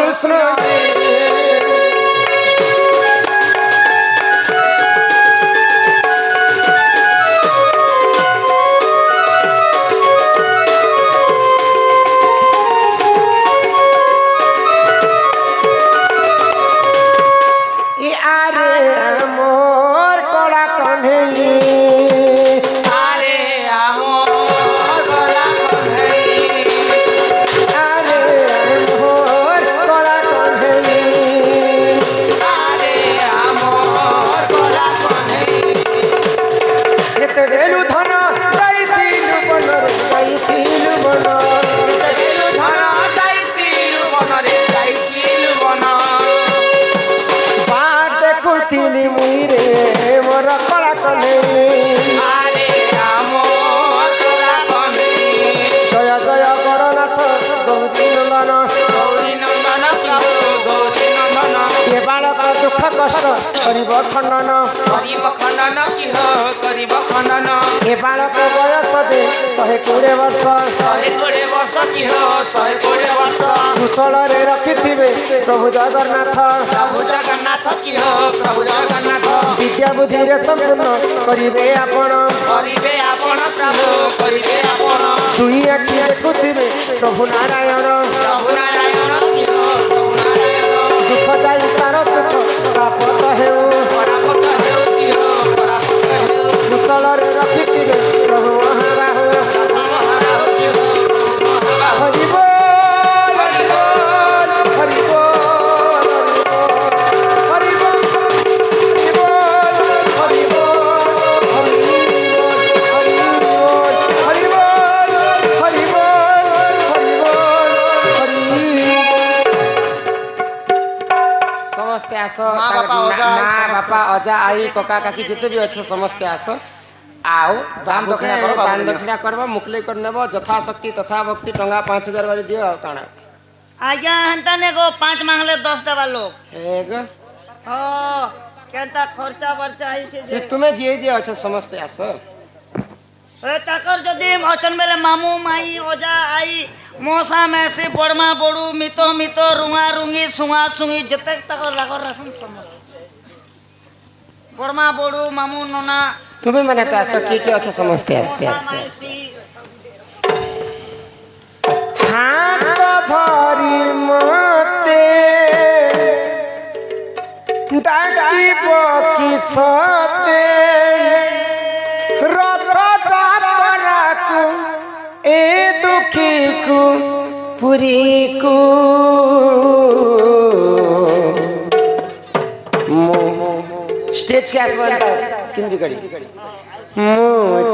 कृष्ण कष्ट करिब खंडन किह करिब खंडन ए बालक बयस जे 120 वर्ष किह 120 वर्ष कुशल रे रखिथिबे प्रभु जगन्नाथ किह प्रभु जगन्नाथ विद्या बुद्धि रे संपूर्ण करिबे आपण प्रभु करिबे आपण दुई आखि देखुथिबे प्रभु नारायण किह प्रभु नारायण दुख जाई तार सुख प्राप्त हेउ कुशल रे रखिथिबे प्रभु महाबाहु हरि बोल हरि बोल हरि बोल हरि बोल हरि बोल हरि बोल हरि बोल हरि बोल हरि बोल हरि समस्ते आस माँ बापा अजा आई कका काकी जिते भी अच्छे समस्ते आस आओ दान दक्षिणा करब मुकले कर नेब यथाशक्ति तथा भक्ति टंगा 5000 वाली दियो काना आज्ञा हंता ने गो 5 मांगले 10 देवा लोग एक हो केनता खर्चा बर्चा आई छे जे तुम्हें जे अच्छे समस्ते आस ए ताकर जदी अचन बेले मामू माई ओजा आई मोसा मैसी बड़मा बड़ू मितो मितो रुंगा रुंगी सुंगा सुंगी जते ताकर लागर रासन समस्त बड़मा बड़ू मामू नोना तुम्हें मने तो आस के अच्छे समस्ते आस हाथ धरी मते डाकी पकी सते रथ जातरा को ए दुखी को पुरी को स्टेज के आसमान केंद्र करी मो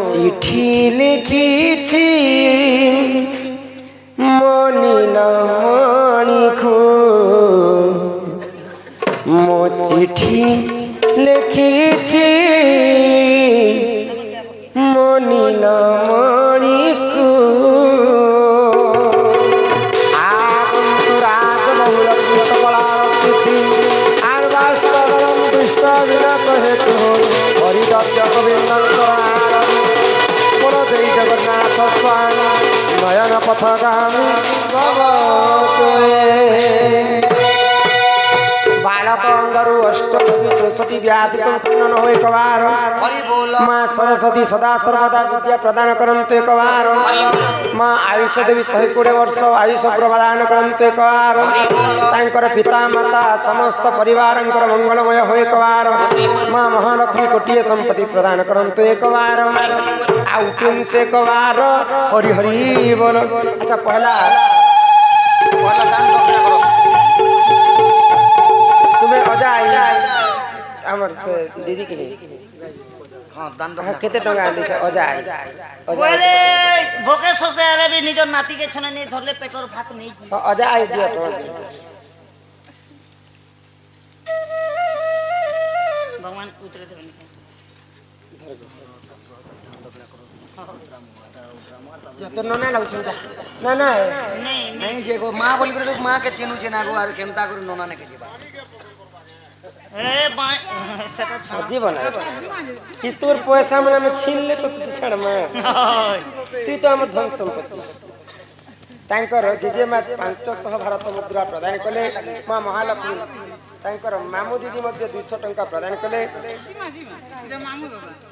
चिठी लिखी मनी न मणि को मो चिठी लिखी मनी न मणि को आगंतुराज बहुल सकला सिद्धि आर्वास्तरम दुष्ट विनाश हेतु हरिदत्त गोविंदं शरणागति बोलो जय जगन्नाथ स्वामी नयन पथगामी भवतु बालक अंगरु अष्टयोगी 64 व्याधि संखंडन हो एक बार माँ सरस्वती सदा सर्वदा विद्या प्रदान करंतु एक बार माँ आयुष देवी 120 वर्ष आयुष प्रदान करंतु एक बार तांकर पिता माता समस्त परिवार मंगलमय हो एक बार माँ महालक्ष्मी कोटिए संपत्ति प्रदान करंतु एक बार आउ तुम से एक बार हरि हरि बोल अच्छा पहला दान दक्षिणा करो तुम्हें अजा आई हमर से दीदी के हां दान दक्षिणा केते टंगा आली छ अजा आई बोले भोके सोसे आले भी निजर नाती के छने नहीं धरले पेटर भात नहीं जी तो अजा आई दियो तो भगवान उतरे देवन जतो नना लागछ ना ना नहीं जे को मां बोली करे तो मां के चिन्हू चिना को आर केनता करू नना ने के जीवा ए बाय सेटा सब्जी बना कि तोर पैसा मना में छीन ले तो तू छड़ में तू तो हमर धन संपत्ति ତାଙ୍କର ଜେଜେମା 500 ଭାରତ ମୁଦ୍ରା ପ୍ରଦାନ କଲେ। ମା ମହାଲକ୍ଷ୍ମୀ ତାଙ୍କର ମାମୁ ଦିଦି ମଧ୍ୟ 200 ଟଙ୍କା ପ୍ରଦାନ କଲେ।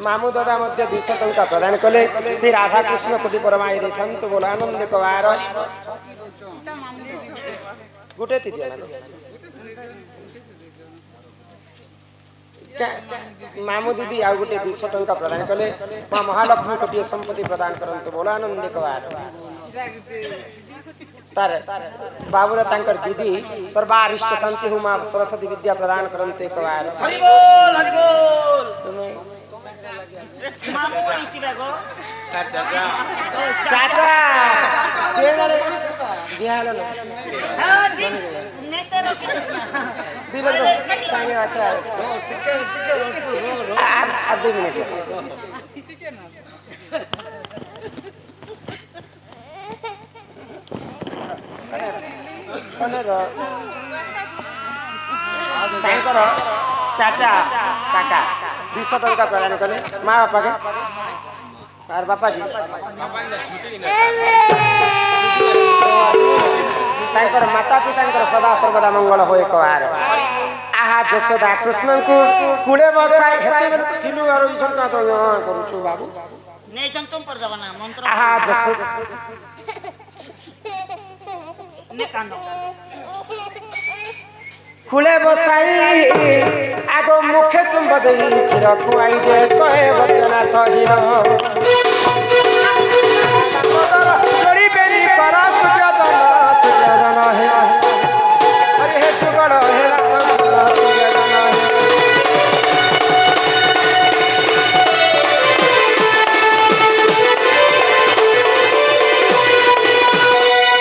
ମାମୁ ଦାଦା ମଧ୍ୟ 200 ଟଙ୍କା ପ୍ରଦାନ କଲେ। ଶ୍ରୀ ରାଧାକୃଷ୍ଣ କୋଟି ପରମାଇ ଦେଇଥାନ୍ତୁ ବୋଲ ଆନନ୍ଦ କବାର ଗୋଟେ ତିରିଆ ମାମୁ ଦିଦି ଆଉ ଗୋଟେ 200 ଟଙ୍କା ପ୍ରଦାନ କଲେ। ମା ମହାଲକ୍ଷ୍ମୀ ଗୋଟିଏ ସମ୍ପତ୍ତି ପ୍ରଦାନ କରନ୍ତୁ ବୋଲ ଆନନ୍ଦ କବାର तार बाबूरा तांकर दीदी सर्वारिष्ट शांति हूँ माँ सरस्वती विद्या प्रदान करते एक बार हरि बोल हरि बोल मामू आईती बागो चाचा जिहालो न हां जी नेते रखी दिबल सांगे अच्छा आधे मिनट ତାଙ୍କର ଚାଚା କାକା 200 ଟଙ୍କା ପ୍ରଦାନ କଲେ। ମା ବାପା କେ ଆର ବାପା ଜି ତାଙ୍କର ମାତା ପିତାଙ୍କର ସଦା ସର୍ବଦା ମଙ୍ଗଳ ହୋଇ କବାର ଆହା ଯଶୋଦା କୃଷ୍ଣଙ୍କୁ କୁଳେ ବସାଇ ହେତେ ଥିଲୁ ଆର ଇସନ କା ତ କରୁଛୁ ବାବୁ नहीं जन तुम पर जवाना मंत्र आहा जसोदा ने कांदो खुले बसाई आगो मुखे चुंब देई फिर खुआई जे कहे बदनाथ हिरो जोड़ी बेनी कर सूर्य जन हे अरे हे जुगड़ हे रचन सूर्य जन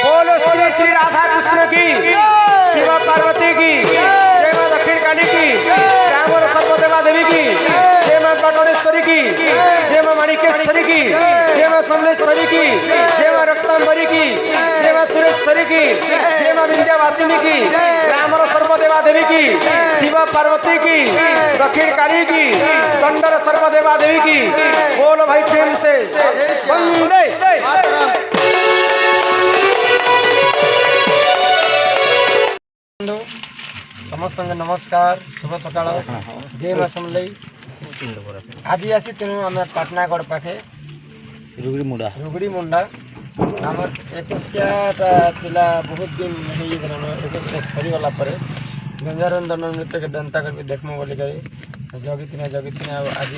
बोलो श्री श्री राधा कृष्ण की शिव पार्वती की जय मां दक्षिण काली की रामर सर्वदेवा देवी की जय मां पटोनेश्वरी की जय मां माणिकेश्वरी की जय मां समलेश्वरी की जय मां रक्तांबरी की जय मां सुरेश्वरी की जय मां विंध्यवासिनी की रामर सर्वदेवा देवी की शिव पार्वती की दक्षिण काली की कंडर सर्वदेवा देवी की बोलो भाई प्रेम से वंदे मातरम। समस्त नमस्कार शुभ सकाळ जय मां समलई आज आसी तेणु आम पाटनागढ़ पाखे रुगड़ी मुंडा आमर 21टा थिला बहुत दिन हो गलान 21 सरीगला गंगारंदन नृत्य के दंता कर देखमु बोली जगिथिना आज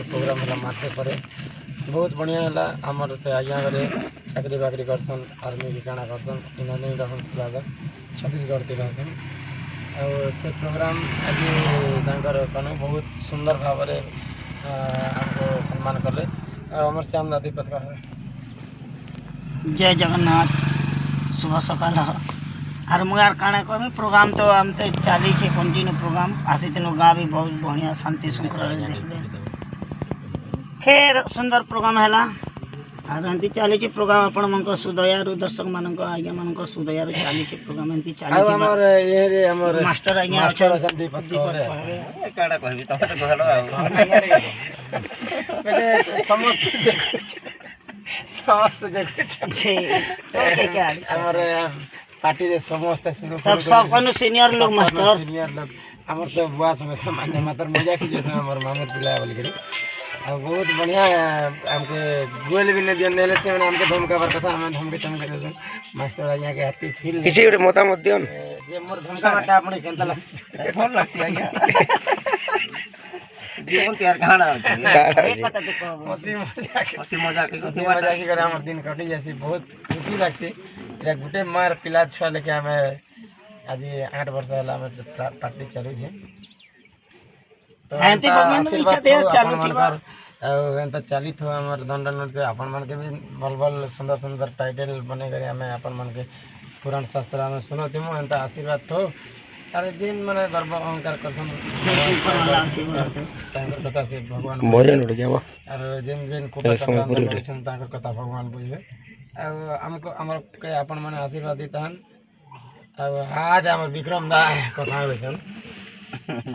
प्रोग्राम है मसे पर बहुत बढ़िया है आमर से आज्ञा घरे चाकरी बाकरी करसन आर्मी की काना करसन इना नहीं रहन छत्तीसगढ़ ती रहसन और से प्रोग्राम आज कन बहुत सुंदर भाव हमको सम्मान कले अमर श्याम दादी पत्र जय जगन्नाथ शुभ सकाल आर मुझे काଣା कहमी प्रोग्राम तो हम तो चली कंटिन्यू प्रोग्राम आसी तेन गाँ भी बहुत बढ़िया शांति श्रृंखला देखले फिर सुंदर प्रोग्राम है आर एमती चली प्रोग्राम आपण मन सुदयारु दर्शक मान आज्ञा मान सुदयारु चली प्रोग्राम एमती चली हमर ये रे हमर मास्टर आज्ञा मास्टर असन दीपक काडा कहबी त तो कहलो पहले समस्त देखे छे तो क्या हमर पार्टी रे समस्त सब सीनियर लोग मास्टर सीनियर लोग हमर तो बुआ समय सामान्य मात्र मजाक जो हमर मामर पिला बोल के बहुत बढ़िया हमके गोल भी नहीं दिया से हमके धमका बरता हम धमके चमके दे मास्टर आया के हाथी फील किसी गोटे मतामत दियन जे मोर धमका बाटा आपने केनता लागसी फोन लागसी आया जीवन तैयार कहाना हसी मजाक करे हमर दिन कटि जासी बहुत खुशी लागसी एरा गुटे मार पिला छ लेके हमें आज 8 वर्ष होला हमें पार्टी चलू छे तो एंती भगवान इच्छा दे चालू थी एंता चलित हो हमर दंडन से अपन मन के भी भल भल सुंदर सुंदर टाइटल बने करे हमें अपन मन के पुराण शास्त्र में सुनते मो एंता आशीर्वाद थो अरे जिन माने गर्व अहंकार करसन तांकर कथा से भगवान भजन उड़ जाबो अरे जिन जिन को करछन तांकर कथा भगवान बुझबे आ हमको हमर के अपन माने आशीर्वाद दितहन अब आज हमर विक्रम दा कथा होय छन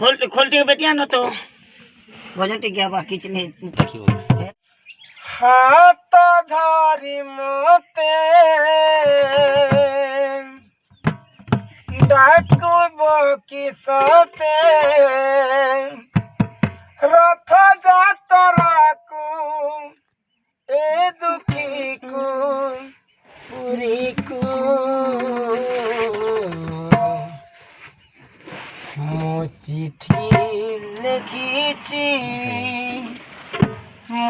खोलती बेटिया न तो भजन टिक गया बाकी नहीं হাত ধরি মতে ডাকুব কিসতে রথ যাত্রাকু এ দুঃখীকু পুরীকু মো চিঠি লিখিছি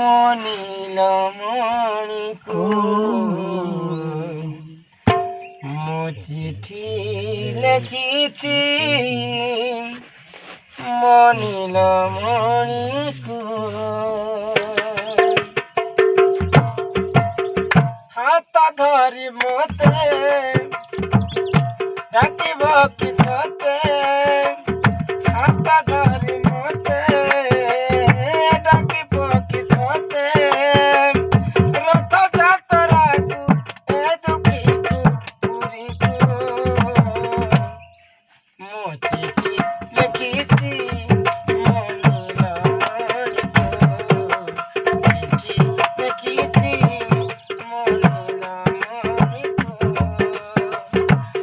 মনিলমণিকু মো চিঠি লিখিছি মনিলমণিকু হাত ধরি মতে ডাকিব কিসতে হাত ধরি মতে ডাকিব কিসতে রথ যাত্রাকু এ দুঃখীকু পুরীকু মো চিঠি লিখিছি মনিলমণিকু চিঠি লিখিছি মনিলমণিকু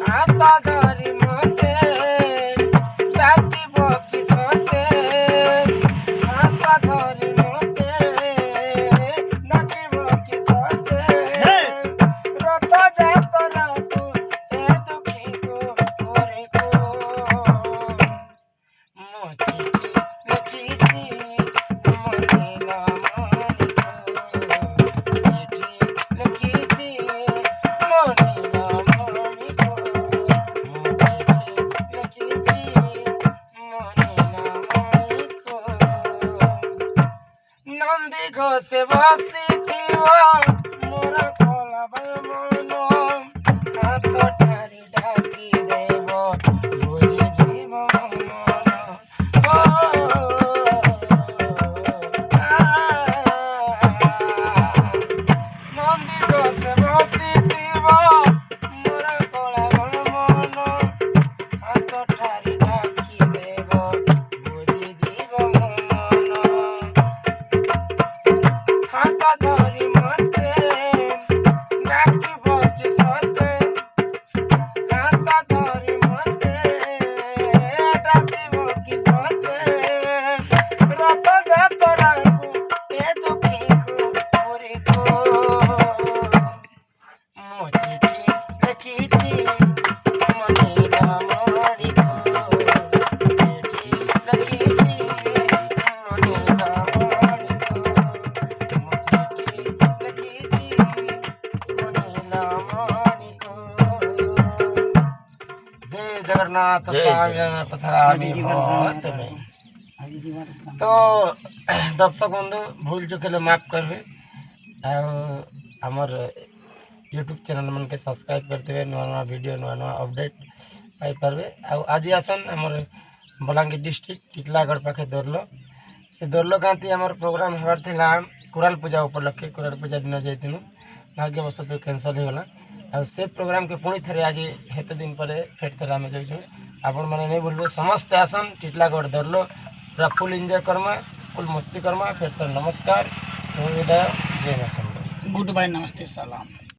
হাত ধরি মতে ডাকিব কিসতে হাত ধরি মতে ডাকিব কিসতে রথ যাত্রাকু এ দুঃখীকু পুরীকু মো চিঠি লিখিছি মনিলমণিকু চিঠি লিখিছি মনিলমণিকু লিখিছি মনিলমণিকু নন্দী ঘোষে বসিথিব মোর কলাবার মন হাত ঠারি ডাকি দেব বুঝি জীব মন ও নন্দী ঘোষে বসিথিব মোর কলাবার মন হাত ঠারি ডাকি দেব বুঝি জীব মন হাত ধরি মতে ডাকিব কিসতে হাত ধরি মতে ডাকিব কিসতে রথ যাত্রাকু এ দুঃখীকু পুরীকু মো চিঠি লিখিছি মনিলমণিকু চিঠি লিখিছি মনিলমণিকু মো চিঠি লিখিছি মনিলমণিকু জয় জগন্নাথ স্বামী পথরামি ভবত মে। তো দর্শক বন্ধু ভুল চুকেলে মাफ করবে আমার यूट्यूब चैनल मन के सब्सक्राइब करते हुए नुआ नुआ वीडियो नुआ नुआ अपडेट पाई पारबे। आज आसन आमर बलांगीर डिस्ट्रिक्ट टिटलागढ़ पाखे दौरलो से दौरलो गाँती आमर प्रोग्राम हेबार थिला कुराल पूजा उपलक्षे कुराल पूजा दिन जाइथिनु भाग्यवशत कैंसल होगला और से प्रोग्राम के पुणी थे आज हेते दिन पर फेर थे आम जाइछुँ आपण मैंने नहीं बोलबे समस्त आसन टिटलागढ़ दौरलो पूरा फुल एंजॉय करमा फुल मस्ती करमा। फिर तो नमस्कार शुभ विदाय जय मां शंकर गुड बाय नमस्ते सलाम।